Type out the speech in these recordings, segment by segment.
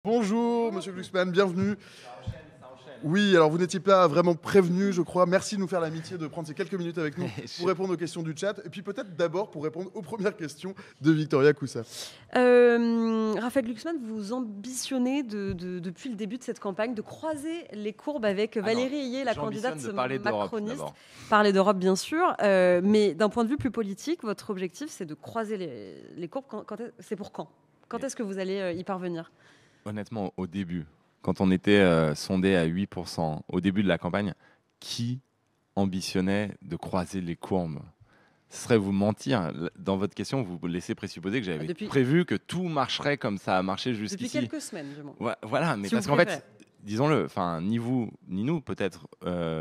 Bonjour, monsieur Glucksmann, bienvenue. Oui, alors vous n'étiez pas vraiment prévenu, je crois. Merci de nous faire l'amitié de prendre ces quelques minutes avec nous pour répondre aux questions du chat. Et puis peut-être d'abord pour répondre aux premières questions de Victoria Coussa. Raphaël Glucksmann, vous ambitionnez depuis le début de cette campagne de croiser les courbes avec Valérie Ayé, la candidate macroniste. Parler d'Europe, bien sûr, mais d'un point de vue plus politique, votre objectif, c'est de croiser les courbes. C'est pour quand ? Quand est-ce que vous allez y parvenir ? Honnêtement, au début, quand on était sondé à 8% au début de la campagne, qui ambitionnait de croiser les courbes ? Ce serait vous mentir. Dans votre question, vous laissez présupposer que j'avais prévu que tout marcherait comme ça a marché jusqu'ici. Depuis quelques semaines, du moins. Voilà, mais si parce qu'en fait, disons-le, ni vous, ni nous, peut-être,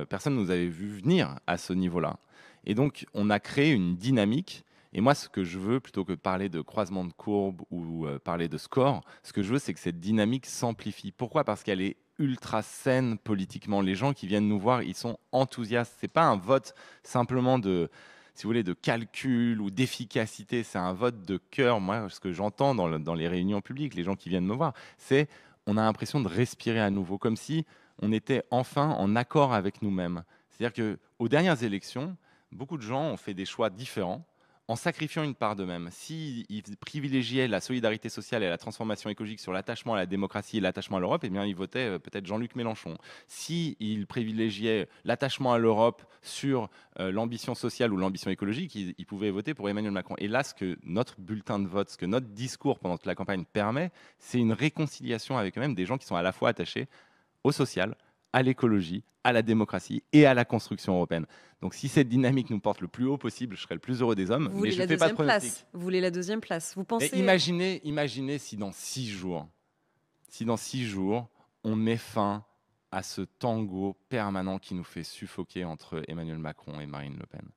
personne ne nous avait vu venir à ce niveau-là. Et donc, on a créé une dynamique. Et moi, ce que je veux, plutôt que de parler de croisement de courbe ou parler de score, ce que je veux, c'est que cette dynamique s'amplifie. Pourquoi ? Parce qu'elle est ultra saine politiquement. Les gens qui viennent nous voir, ils sont enthousiastes. C'est pas un vote simplement de, si vous voulez, de calcul ou d'efficacité. C'est un vote de cœur. Moi, ce que j'entends dans les réunions publiques, les gens qui viennent me voir, c'est on a l'impression de respirer à nouveau, comme si on était enfin en accord avec nous-mêmes. C'est-à-dire qu'aux dernières élections, beaucoup de gens ont fait des choix différents en sacrifiant une part d'eux-mêmes. S'ils privilégiaient la solidarité sociale et la transformation écologique sur l'attachement à la démocratie et l'attachement à l'Europe, eh bien, ils votaient peut-être Jean-Luc Mélenchon. S'ils privilégiaient l'attachement à l'Europe sur l'ambition sociale ou l'ambition écologique, ils pouvaient voter pour Emmanuel Macron. Et là, ce que notre bulletin de vote, ce que notre discours pendant toute la campagne permet, c'est une réconciliation avec eux-mêmes des gens qui sont à la fois attachés au social, à l'écologie, à la démocratie et à la construction européenne. Donc si cette dynamique nous porte le plus haut possible, je serai le plus heureux des hommes. Mais je ne fais pas de pronostic. Vous voulez la deuxième place. Vous pensez... Imaginez si dans 6 jours, on met fin à ce tango permanent qui nous fait suffoquer entre Emmanuel Macron et Marine Le Pen.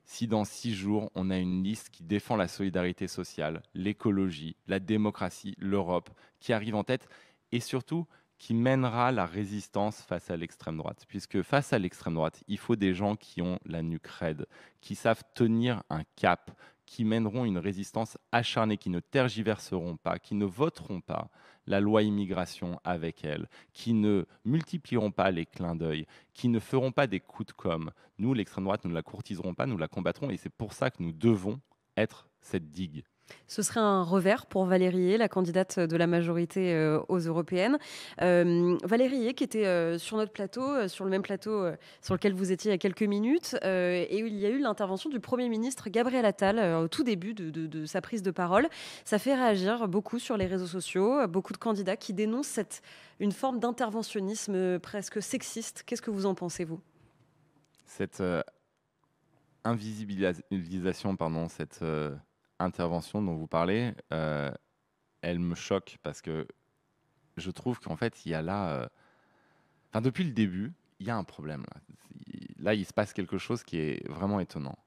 Si dans 6 jours, on a une liste qui défend la solidarité sociale, l'écologie, la démocratie, l'Europe, qui arrive en tête, et surtout qui mènera la résistance face à l'extrême droite. Puisque face à l'extrême droite, il faut des gens qui ont la nuque raide, qui savent tenir un cap, qui mèneront une résistance acharnée, qui ne tergiverseront pas, qui ne voteront pas la loi immigration avec elle, qui ne multiplieront pas les clins d'œil, qui ne feront pas des coups de com'. Nous, l'extrême droite, nous ne la courtiserons pas, nous la combattrons, et c'est pour ça que nous devons être cette digue. Ce serait un revers pour Valérie Ayé, la candidate de la majorité aux européennes. Valérie Ayé qui était sur notre plateau, sur le même plateau sur lequel vous étiez il y a quelques minutes, et où il y a eu l'intervention du Premier ministre Gabriel Attal au tout début de sa prise de parole. Ça fait réagir beaucoup sur les réseaux sociaux, beaucoup de candidats qui dénoncent une forme d'interventionnisme presque sexiste. Qu'est-ce que vous en pensez, vous ? Cette invisibilisation, cette... intervention dont vous parlez, elle me choque parce que je trouve qu'en fait, il y a là... depuis le début, il y a un problème. Là, il se passe quelque chose qui est vraiment étonnant.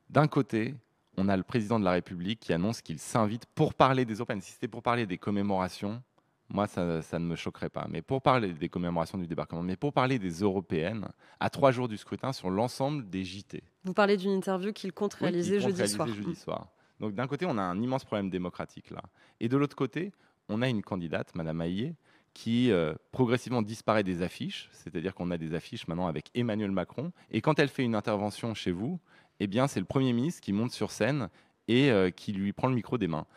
D'un côté, on a le président de la République qui annonce qu'il s'invite pour parler des Européennes. Si c'était pour parler des commémorations, moi, ça ne me choquerait pas. Mais pour parler des commémorations du débarquement, mais pour parler des Européennes, à 3 jours du scrutin sur l'ensemble des JT. Vous parlez d'une interview qu'il compte réaliser jeudi soir. Donc d'un côté, on a un immense problème démocratique là. Et de l'autre côté, on a une candidate, Madame Ayé, qui progressivement disparaît des affiches. C'est-à-dire qu'on a des affiches maintenant avec Emmanuel Macron. Et quand elle fait une intervention chez vous, eh bien, c'est le Premier ministre qui monte sur scène et qui lui prend le micro des mains.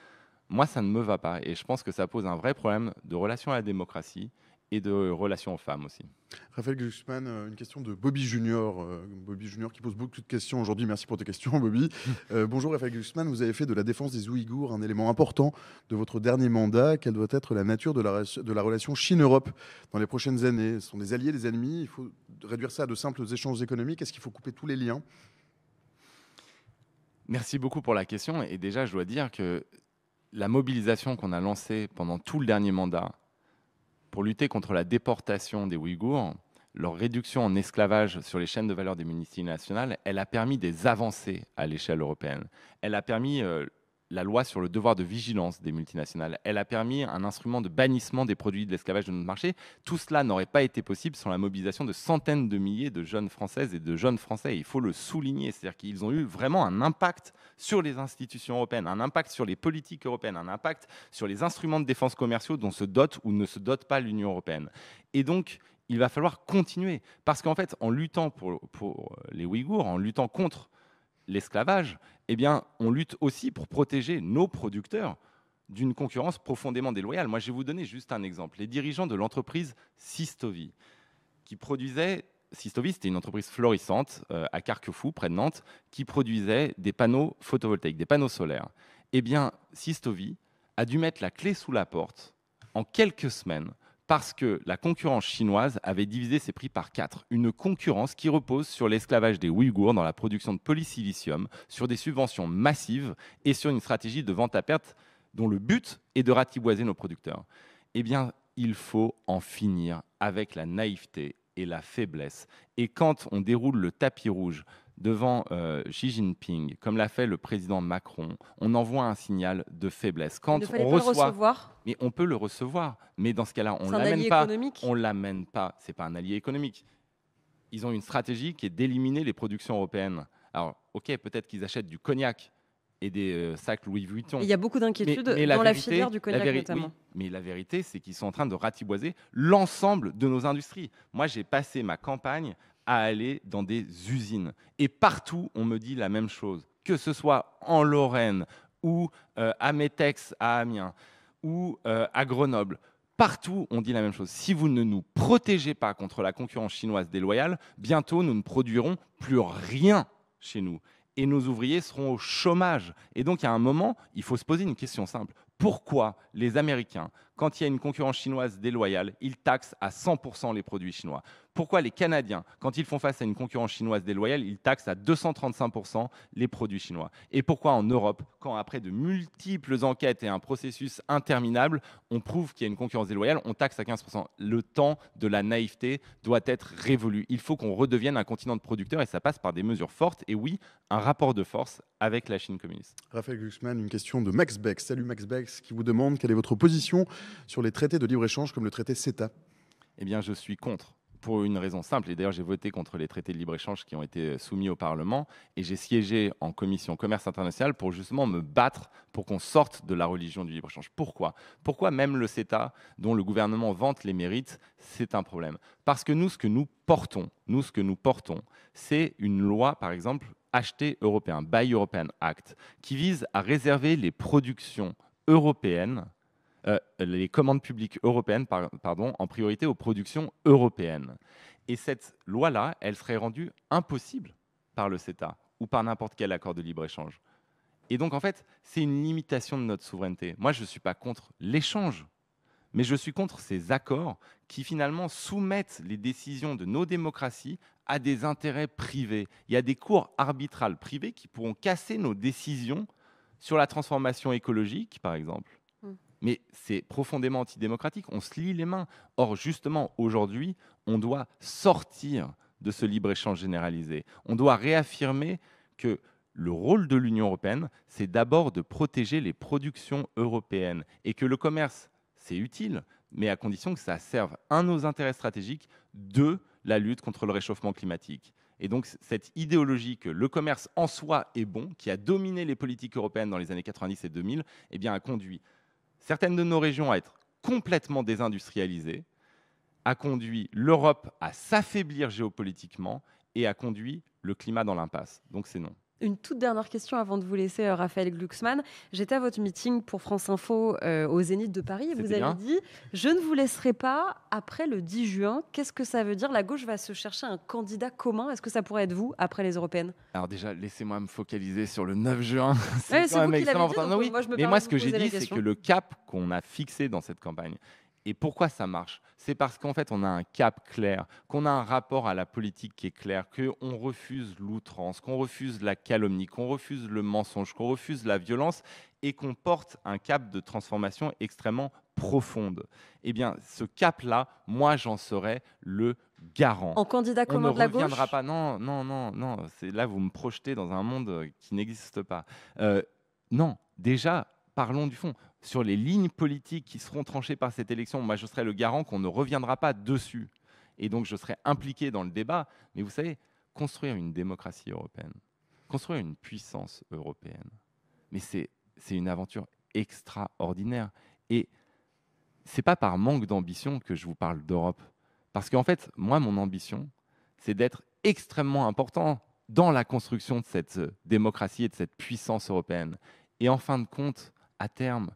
Moi, ça ne me va pas. Et je pense que ça pose un vrai problème de relation à la démocratie et de relation aux femmes aussi. Raphaël Glucksmann, une question de Bobby Junior. Bobby Junior qui pose beaucoup de questions aujourd'hui. Merci pour tes questions, Bobby. Bonjour Raphaël Glucksmann, vous avez fait de la défense des Ouïghours un élément important de votre dernier mandat. Quelle doit être la nature de la relation Chine-Europe dans les prochaines années ? Ce sont des alliés, des ennemis ? Il faut réduire ça à de simples échanges économiques. Est-ce qu'il faut couper tous les liens ? Merci beaucoup pour la question. Et déjà, je dois dire que la mobilisation qu'on a lancée pendant tout le dernier mandat pour lutter contre la déportation des Ouïghours, leur réduction en esclavage sur les chaînes de valeur des multinationales, elle a permis des avancées à l'échelle européenne. Elle a permis la loi sur le devoir de vigilance des multinationales. Elle a permis un instrument de bannissement des produits de l'esclavage de notre marché. Tout cela n'aurait pas été possible sans la mobilisation de centaines de milliers de jeunes Françaises et de jeunes Français. Il faut le souligner. C'est-à-dire qu'ils ont eu vraiment un impact sur les institutions européennes, un impact sur les politiques européennes, un impact sur les instruments de défense commerciaux dont se dote ou ne se dote pas l'Union européenne. Et donc, il va falloir continuer. Parce qu'en fait, en luttant pour les Ouïghours, en luttant contre l'esclavage, eh bien, on lutte aussi pour protéger nos producteurs d'une concurrence profondément déloyale. Moi, je vais vous donner juste un exemple. Les dirigeants de l'entreprise Sistovi, qui produisait... Sistovi, c'était une entreprise florissante à Carquefou, près de Nantes, qui produisait des panneaux photovoltaïques, des panneaux solaires. Eh bien, Sistovi a dû mettre la clé sous la porte en quelques semaines parce que la concurrence chinoise avait divisé ses prix par 4. Une concurrence qui repose sur l'esclavage des Ouïghours dans la production de polysilicium, sur des subventions massives et sur une stratégie de vente à perte dont le but est de ratiboiser nos producteurs. Eh bien, il faut en finir avec la naïveté et la faiblesse. Et quand on déroule le tapis rouge devant Xi Jinping, comme l'a fait le président Macron, on envoie un signal de faiblesse. Quand Il ne fallait on pas le reçoit, recevoir. mais on peut le recevoir, mais dans ce cas-là, on C'est un allié économique. on l'amène pas. C'est pas un allié économique. Ils ont une stratégie qui est d'éliminer les productions européennes. Alors, ok, peut-être qu'ils achètent du cognac et des sacs Louis Vuitton. Il y a beaucoup d'inquiétudes Mais dans la vérité, filière du cognac notamment. Oui, mais la vérité, c'est qu'ils sont en train de ratiboiser l'ensemble de nos industries. Moi, j'ai passé ma campagne à aller dans des usines. Et partout, on me dit la même chose. Que ce soit en Lorraine ou à Metex, à Amiens, ou à Grenoble. Partout, on dit la même chose. Si vous ne nous protégez pas contre la concurrence chinoise déloyale, bientôt, nous ne produirons plus rien chez nous. Et nos ouvriers seront au chômage. Et donc, il y a un moment, il faut se poser une question simple. Pourquoi les Américains, quand il y a une concurrence chinoise déloyale, ils taxent à 100% les produits chinois? Pourquoi les Canadiens, quand ils font face à une concurrence chinoise déloyale, ils taxent à 235% les produits chinois? Et pourquoi en Europe, quand après de multiples enquêtes et un processus interminable, on prouve qu'il y a une concurrence déloyale, on taxe à 15%? Le temps de la naïveté doit être révolu. Il faut qu'on redevienne un continent de producteurs et ça passe par des mesures fortes et oui, un rapport de force avec la Chine communiste. Raphaël Glucksmann, une question de Max Bex. Salut Max Bex, qui vous demande quelle est votre position sur les traités de libre-échange comme le traité CETA. Eh bien, je suis contre, pour une raison simple. Et d'ailleurs, j'ai voté contre les traités de libre-échange qui ont été soumis au Parlement. Et j'ai siégé en commission commerce international pour justement me battre pour qu'on sorte de la religion du libre-échange. Pourquoi? Pourquoi même le CETA, dont le gouvernement vante les mérites, c'est un problème? Parce que nous, ce que nous portons, c'est une loi, par exemple, Acheter européen, Buy European Act, qui vise à réserver les productions européennes, les commandes publiques européennes, en priorité aux productions européennes. Et cette loi-là, elle serait rendue impossible par le CETA ou par n'importe quel accord de libre-échange. Et donc, en fait, c'est une limitation de notre souveraineté. Moi, je ne suis pas contre l'échange, mais je suis contre ces accords qui, finalement, soumettent les décisions de nos démocraties à des intérêts privés. Il y a des cours arbitrales privées qui pourront casser nos décisions sur la transformation écologique, par exemple. Mais c'est profondément antidémocratique. On se lie les mains. Or, justement, aujourd'hui, on doit sortir de ce libre-échange généralisé. On doit réaffirmer que le rôle de l'Union européenne, c'est d'abord de protéger les productions européennes et que le commerce, c'est utile, mais à condition que ça serve, un, nos intérêts stratégiques, deux, la lutte contre le réchauffement climatique. Et donc, cette idéologie que le commerce en soi est bon, qui a dominé les politiques européennes dans les années 90 et 2000, eh bien, a conduit certaines de nos régions à être complètement désindustrialisées, a conduit l'Europe à s'affaiblir géopolitiquement et a conduit le climat dans l'impasse. Donc, c'est non. Une toute dernière question avant de vous laisser, Raphaël Glucksmann. J'étais à votre meeting pour France Info au Zénith de Paris et vous avez dit « Je ne vous laisserai pas après le 10 juin ». Qu'est-ce que ça veut dire? La gauche va se chercher un candidat commun. Est-ce que ça pourrait être vous après les européennes? Alors déjà, laissez-moi me focaliser sur le 9 juin. C'est vous qui l'avez dit, donc oui. Mais moi, ce que j'ai dit, c'est que le cap qu'on a fixé dans cette campagne, et pourquoi ça marche? C'est parce qu'en fait, on a un cap clair, qu'on a un rapport à la politique qui est clair, qu'on refuse l'outrance, qu'on refuse la calomnie, qu'on refuse le mensonge, qu'on refuse la violence et qu'on porte un cap de transformation extrêmement profonde. Eh bien, ce cap-là, moi, j'en serai le garant. En candidat commun de la gauche? On ne reviendra pas. Non. Là, vous me projetez dans un monde qui n'existe pas. Non, déjà, parlons du fond. Sur les lignes politiques qui seront tranchées par cette élection, moi, je serai le garant qu'on ne reviendra pas dessus. Et donc, je serai impliqué dans le débat. Mais vous savez, construire une démocratie européenne, construire une puissance européenne, mais c'est une aventure extraordinaire. Et ce n'est pas par manque d'ambition que je vous parle d'Europe. Parce qu'en fait, moi, mon ambition, c'est d'être extrêmement important dans la construction de cette démocratie et de cette puissance européenne. Et en fin de compte, à terme,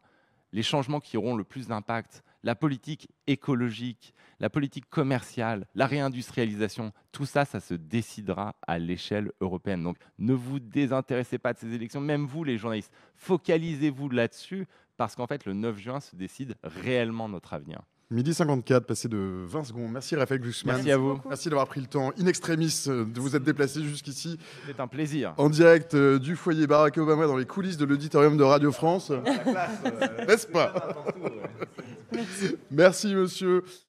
les changements qui auront le plus d'impact, la politique écologique, la politique commerciale, la réindustrialisation, tout ça, ça se décidera à l'échelle européenne. Donc, ne vous désintéressez pas de ces élections, même vous, les journalistes. Focalisez-vous là-dessus, parce qu'en fait, le 9 juin se décide réellement notre avenir. Midi 54, passé de 20 secondes. Merci Raphaël Glucksmann. Merci à vous. Merci d'avoir pris le temps in extremis de vous être déplacé jusqu'ici. C'est un plaisir. En direct du foyer Barack Obama dans les coulisses de l'auditorium de Radio France. N'est-ce pas? Merci monsieur.